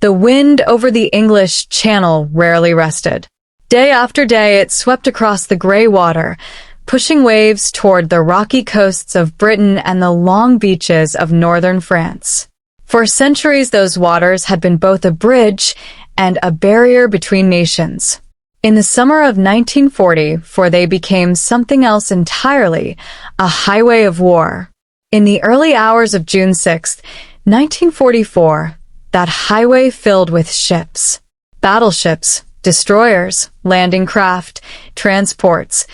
The wind over the English Channel rarely rested. Day after day it swept across the gray water, pushing waves toward the rocky coasts of Britain and the long beaches of northern France. For centuries those waters had been both a bridge and a barrier between nations. In the summer of 1940, for they became something else entirely, a highway of war. In the early hours of June 6, 1944, that highway filled with ships. Battleships, destroyers, landing craft, transports,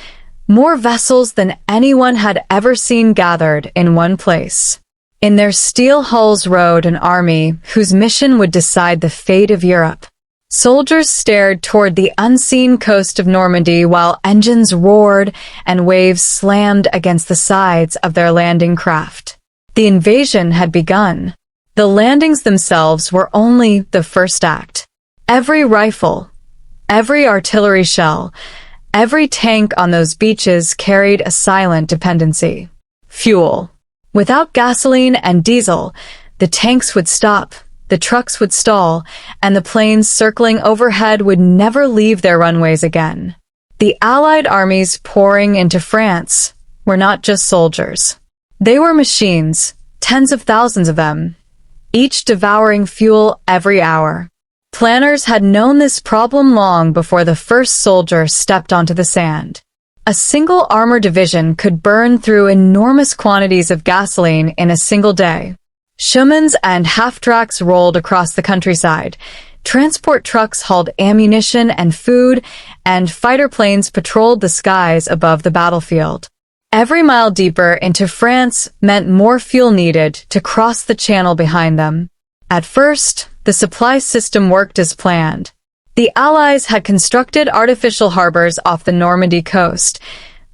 more vessels than anyone had ever seen gathered in one place. In their steel hulls rode an army whose mission would decide the fate of Europe. Soldiers stared toward the unseen coast of Normandy while engines roared and waves slammed against the sides of their landing craft. The invasion had begun. The landings themselves were only the first act. Every rifle, every artillery shell, every tank on those beaches carried a silent dependency. Fuel. Without gasoline and diesel, the tanks would stop, the trucks would stall, and the planes circling overhead would never leave their runways again. The Allied armies pouring into France were not just soldiers. They were machines, tens of thousands of them, each devouring fuel every hour. Planners had known this problem long before the first soldier stepped onto the sand. A single armor division could burn through enormous quantities of gasoline in a single day. Schumanns and half-tracks rolled across the countryside. Transport trucks hauled ammunition and food, and fighter planes patrolled the skies above the battlefield. Every mile deeper into France meant more fuel needed to cross the channel behind them. At first, the supply system worked as planned. The Allies had constructed artificial harbors off the Normandy coast,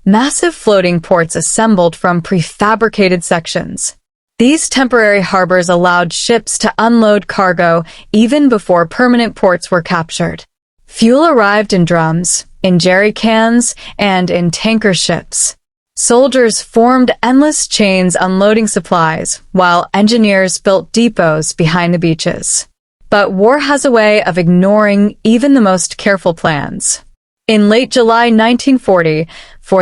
massive floating ports assembled from prefabricated sections. These temporary harbors allowed ships to unload cargo even before permanent ports were captured. Fuel arrived in drums, in jerry cans, and in tanker ships. Soldiers formed endless chains unloading supplies, while engineers built depots behind the beaches. But war has a way of ignoring even the most careful plans. In late July 1940,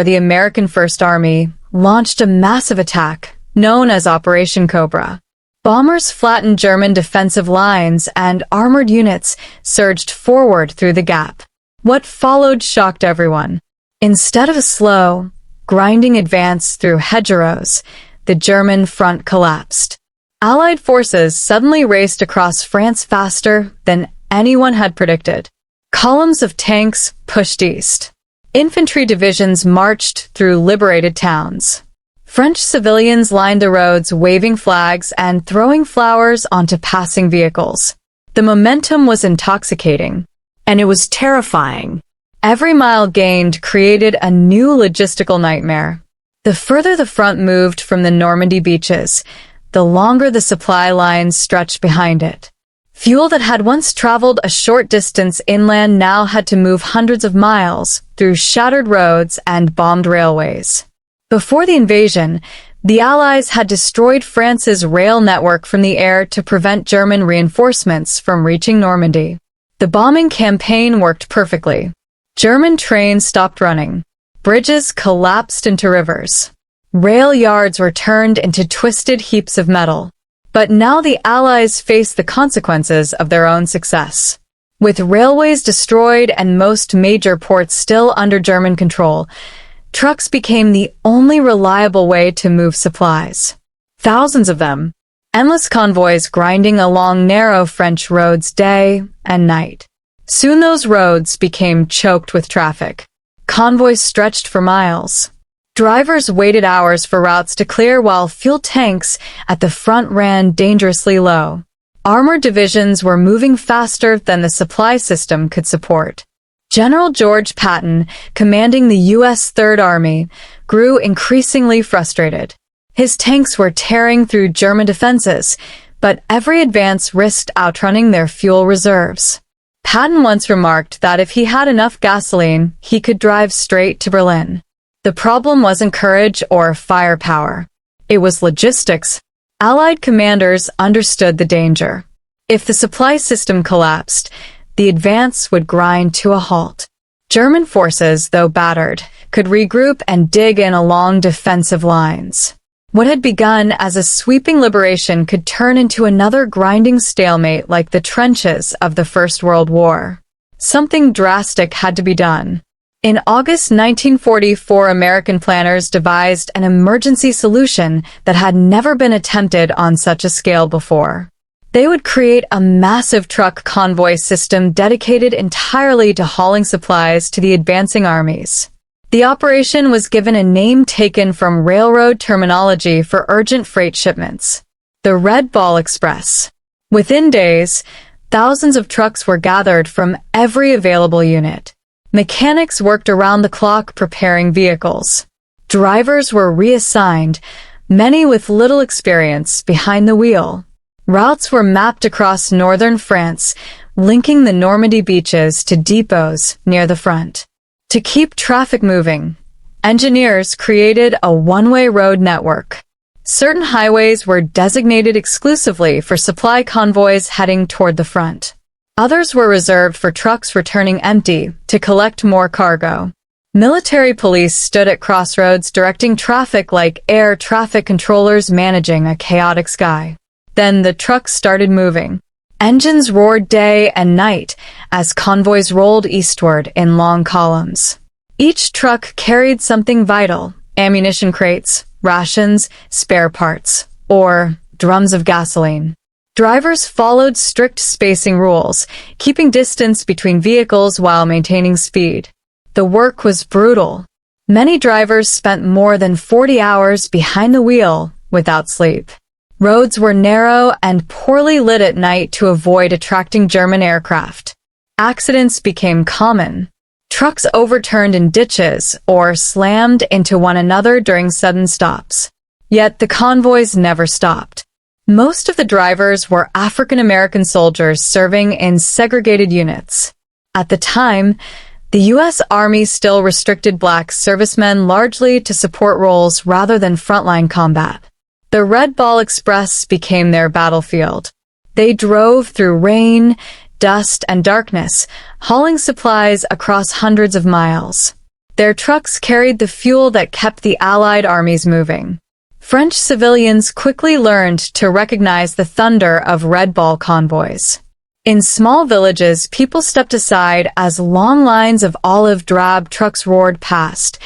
the American First Army launched a massive attack known as Operation Cobra. Bombers flattened German defensive lines and armored units surged forward through the gap. What followed shocked everyone. Instead of a slow, grinding advance through hedgerows, the German front collapsed. Allied forces suddenly raced across France faster than anyone had predicted. Columns of tanks pushed east. Infantry divisions marched through liberated towns. French civilians lined the roads waving flags and throwing flowers onto passing vehicles. The momentum was intoxicating, and it was terrifying. Every mile gained created a new logistical nightmare. The further the front moved from the Normandy beaches, the longer the supply lines stretched behind it. Fuel that had once traveled a short distance inland now had to move hundreds of miles through shattered roads and bombed railways. Before the invasion, the Allies had destroyed France's rail network from the air to prevent German reinforcements from reaching Normandy. The bombing campaign worked perfectly. German trains stopped running. Bridges collapsed into rivers. Rail yards were turned into twisted heaps of metal. But now the Allies faced the consequences of their own success. With railways destroyed and most major ports still under German control, trucks became the only reliable way to move supplies. Thousands of them. Endless convoys grinding along narrow French roads day and night. Soon those roads became choked with traffic. Convoys stretched for miles. Drivers waited hours for routes to clear while fuel tanks at the front ran dangerously low. Armored divisions were moving faster than the supply system could support. General George Patton, commanding the U.S. Third Army, grew increasingly frustrated. His tanks were tearing through German defenses, but every advance risked outrunning their fuel reserves. Patton once remarked that if he had enough gasoline, he could drive straight to Berlin. The problem wasn't courage or firepower. It was logistics. Allied commanders understood the danger. If the supply system collapsed, the advance would grind to a halt. German forces, though battered, could regroup and dig in along defensive lines. What had begun as a sweeping liberation could turn into another grinding stalemate like the trenches of the First World War. Something drastic had to be done. In August 1944, American planners devised an emergency solution that had never been attempted on such a scale before. They would create a massive truck convoy system dedicated entirely to hauling supplies to the advancing armies. The operation was given a name taken from railroad terminology for urgent freight shipments: the Red Ball Express. Within days, thousands of trucks were gathered from every available unit. Mechanics worked around the clock preparing vehicles. Drivers were reassigned, many with little experience behind the wheel. Routes were mapped across northern France, linking the Normandy beaches to depots near the front. To keep traffic moving, engineers created a one-way road network. Certain highways were designated exclusively for supply convoys heading toward the front. Others were reserved for trucks returning empty to collect more cargo. Military police stood at crossroads directing traffic like air traffic controllers managing a chaotic sky. Then the trucks started moving. Engines roared day and night as convoys rolled eastward in long columns. Each truck carried something vital: ammunition crates, rations, spare parts, or drums of gasoline. Drivers followed strict spacing rules, keeping distance between vehicles while maintaining speed. The work was brutal. Many drivers spent more than 40 hours behind the wheel without sleep. Roads were narrow and poorly lit at night to avoid attracting German aircraft. Accidents became common. Trucks overturned in ditches or slammed into one another during sudden stops. Yet the convoys never stopped. Most of the drivers were African American soldiers serving in segregated units. At the time, the U.S. Army still restricted black servicemen largely to support roles rather than frontline combat. The Red Ball Express became their battlefield. They drove through rain, dust, and darkness, hauling supplies across hundreds of miles. Their trucks carried the fuel that kept the Allied armies moving. French civilians quickly learned to recognize the thunder of Red Ball convoys. In small villages, people stepped aside as long lines of olive-drab trucks roared past,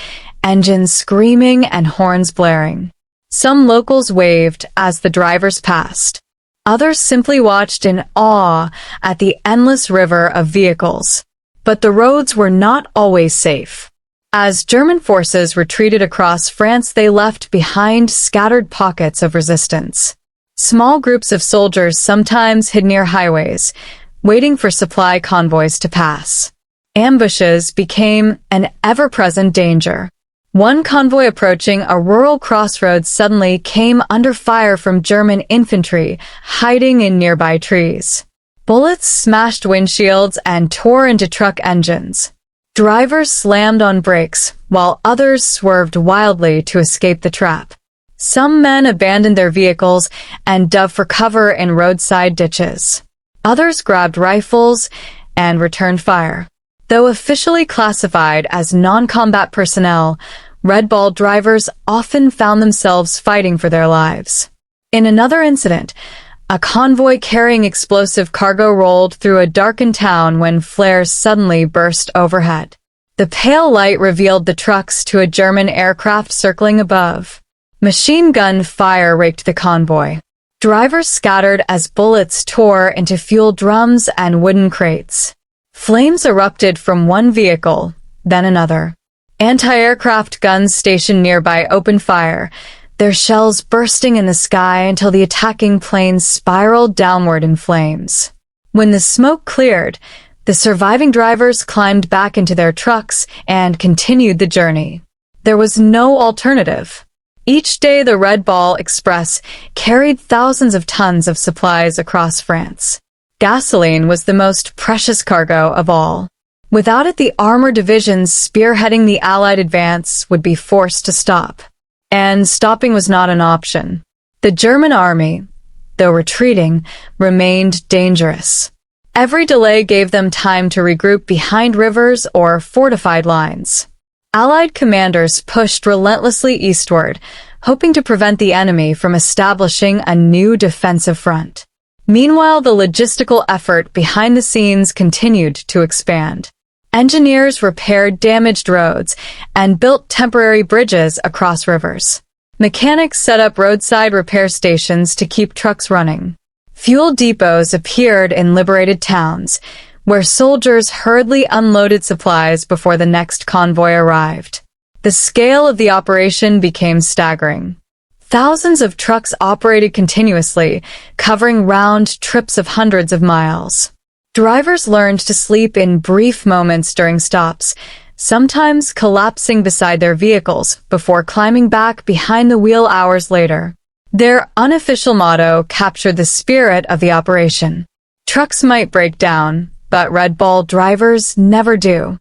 engines screaming and horns blaring. Some locals waved as the drivers passed. Others simply watched in awe at the endless river of vehicles. But the roads were not always safe. As German forces retreated across France, they left behind scattered pockets of resistance. Small groups of soldiers sometimes hid near highways, waiting for supply convoys to pass. Ambushes became an ever-present danger. One convoy approaching a rural crossroads suddenly came under fire from German infantry hiding in nearby trees. Bullets smashed windshields and tore into truck engines. Drivers slammed on brakes, while others swerved wildly to escape the trap. Some men abandoned their vehicles and dove for cover in roadside ditches. Others grabbed rifles and returned fire. Though officially classified as non-combat personnel, Red Ball drivers often found themselves fighting for their lives. In another incident, a convoy carrying explosive cargo rolled through a darkened town when flares suddenly burst overhead. The pale light revealed the trucks to a German aircraft circling above. Machine gun fire raked the convoy. Drivers scattered as bullets tore into fuel drums and wooden crates. Flames erupted from one vehicle, then another. Anti-aircraft guns stationed nearby opened fire, their shells bursting in the sky until the attacking planes spiraled downward in flames. When the smoke cleared, the surviving drivers climbed back into their trucks and continued the journey. There was no alternative. Each day the Red Ball Express carried thousands of tons of supplies across France. Gasoline was the most precious cargo of all. Without it, the armored divisions spearheading the Allied advance would be forced to stop. And stopping was not an option. The German army, though retreating, remained dangerous. Every delay gave them time to regroup behind rivers or fortified lines. Allied commanders pushed relentlessly eastward, hoping to prevent the enemy from establishing a new defensive front. Meanwhile, the logistical effort behind the scenes continued to expand. Engineers repaired damaged roads and built temporary bridges across rivers. Mechanics set up roadside repair stations to keep trucks running. Fuel depots appeared in liberated towns, where soldiers hurriedly unloaded supplies before the next convoy arrived. The scale of the operation became staggering. Thousands of trucks operated continuously, covering round trips of hundreds of miles. Drivers learned to sleep in brief moments during stops, sometimes collapsing beside their vehicles before climbing back behind the wheel hours later. Their unofficial motto captured the spirit of the operation. Trucks might break down, but Red Ball drivers never do.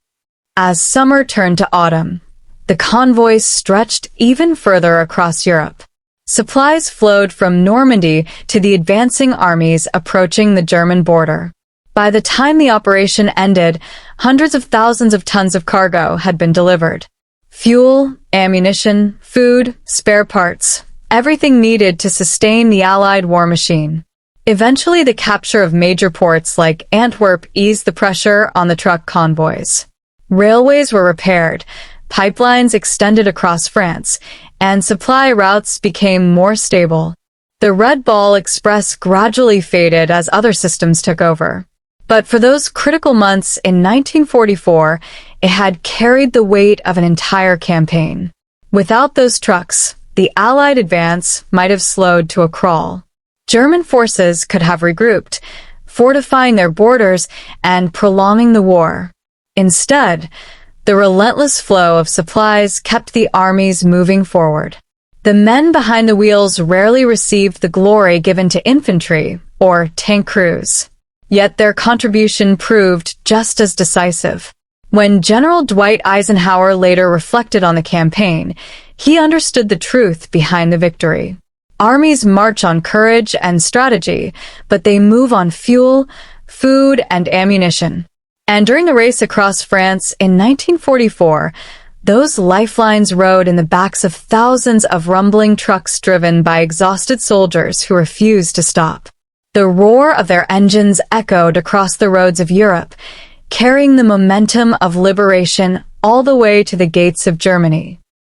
As summer turned to autumn, the convoys stretched even further across Europe. Supplies flowed from Normandy to the advancing armies approaching the German border. By the time the operation ended, hundreds of thousands of tons of cargo had been delivered. Fuel, ammunition, food, spare parts, everything needed to sustain the Allied war machine. Eventually, the capture of major ports like Antwerp eased the pressure on the truck convoys. Railways were repaired, pipelines extended across France, and supply routes became more stable. The Red Ball Express gradually faded as other systems took over. But for those critical months in 1944, it had carried the weight of an entire campaign. Without those trucks, the Allied advance might have slowed to a crawl. German forces could have regrouped, fortifying their borders and prolonging the war. Instead, the relentless flow of supplies kept the armies moving forward. The men behind the wheels rarely received the glory given to infantry or tank crews. Yet their contribution proved just as decisive. When General Dwight Eisenhower later reflected on the campaign, he understood the truth behind the victory. Armies march on courage and strategy, but they move on fuel, food, and ammunition. And during the race across France in 1944, those lifelines rode in the backs of thousands of rumbling trucks driven by exhausted soldiers who refused to stop. The roar of their engines echoed across the roads of Europe, carrying the momentum of liberation all the way to the gates of Germany.